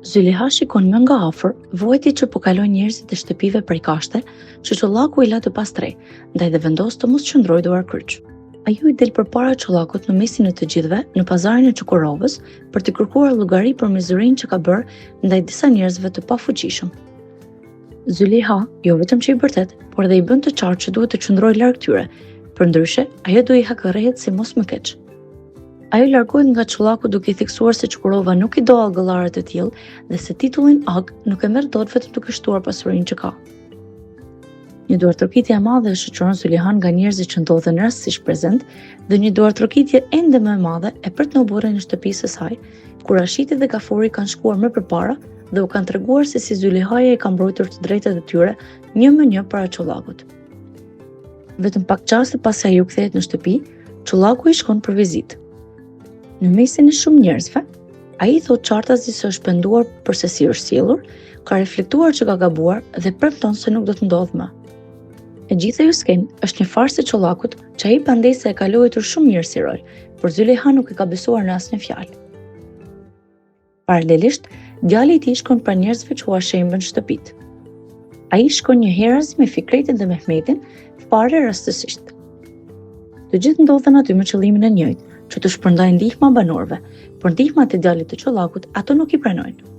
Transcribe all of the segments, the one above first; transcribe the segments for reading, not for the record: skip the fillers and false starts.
Zyliha shikon më nga afër vuajtje që po kalojnë njerëzit e shtëpive prej kashte, që çollaku i la të pastrej, ndaj dhe vendos të mos qëndrojë duar kryq. Ajo i del përpara çollakut në mesin e të gjithëve në pazarin e Çukurovës për të kërkuar llogari për mizurinë që ka bërë ndaj disa njerëzve të pafuqishëm. Zyliha jo vetëm që i bërtet, por edhe i bën të qartë që duhet të qëndrojë larg tyre, përndryshe ajo do i hakërrehet si mos më keq. Ajo largohet nga çollaku duke i theksuar se Çukurova nuk i do allgëllare të tillë dhe se titullin Ag nuk e merr dot vetëm duke shtuar pasurinë që ka. Një duartrokitje e madhe e shoqëron Zylihan nga njerëzit që ndodhen rastësisht prezent dhe një duartrokitje ende më e madhe e pret në burrin e shtëpisë së saj, kur Rashiti dhe Gafuri kanë shkuar më përpara dhe u kanë treguar se si Zylihaja i ka mbrojtur të drejtat e tyre një më një para çollakut. Vetëm pak çaste pasi ajo kthehet në shtëpi, çollaku i shkon për vizitë. Në mesin e shumë njerëzve, ai thot qartazi se është penduar për se si është sjellur, ka reflektuar që ka gabuar dhe premton se nuk do të ndodhë më. E gjithë ajo skenë është një farsë e çollakut që ai pandej se e ka luajtur shumë mirë si rol, por Zyliha nuk e ka besuar në asnjë fjalë. Paralelisht, djali i tij shkon pra njerëzve që u shembën shtëpitë. Ai shkon një herëzi me Fikretin dhe Mehmetin, fare rastësisht. Të gjithë ndodhen aty me qëllimin e njëjtë, që të shpërndajnë ndihma banorëve, por ndihmat e djalit të çollakut ato nuk i pranojnë.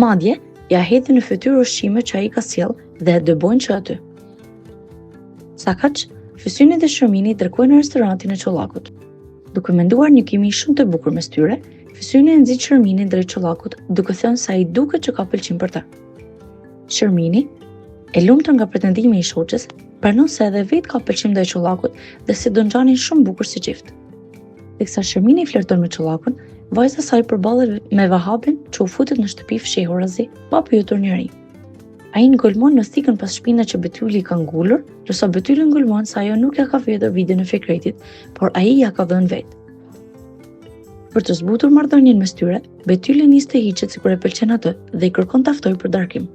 Madje, ja hedhin në fytyrë ushqime që ai ka sjell dhe e dëbojnë që aty. Sa kaq, Fysyni dhe Shërmini dërkojnë në restorantin e çollakut. Duke menduar një kimi shumë të bukur mes tyre, Fysyni e nxit Shërminin drejt çollakut, duke thënë se ai duket që ka pëlqim për ta. Shërmini, e lumtur nga pretendimi i shoqes, pranon se edhe vetë ka pëlqim ndaj çollakut dhe se do ngjanin shumë bukur si çift. Teksa Shërmini flirton me çollakun, vajza saj përballet me Vahabin që u futet në shtëpi fshehurazi, pa pyetur njëri. Ai ngulmon në thikën pas shpinat që Betyli ka ngulur, ndërsa Betyli ngulmon se ajo nuk ja ka vjedhur videon e Fikretit, por ai ja ka dhënë vetë. Për të zbutur marrëdhënien mes tyre, Betyli nis të hiqet sikur e pëlqen atë dhe i kërkon ta ftojë për darkim.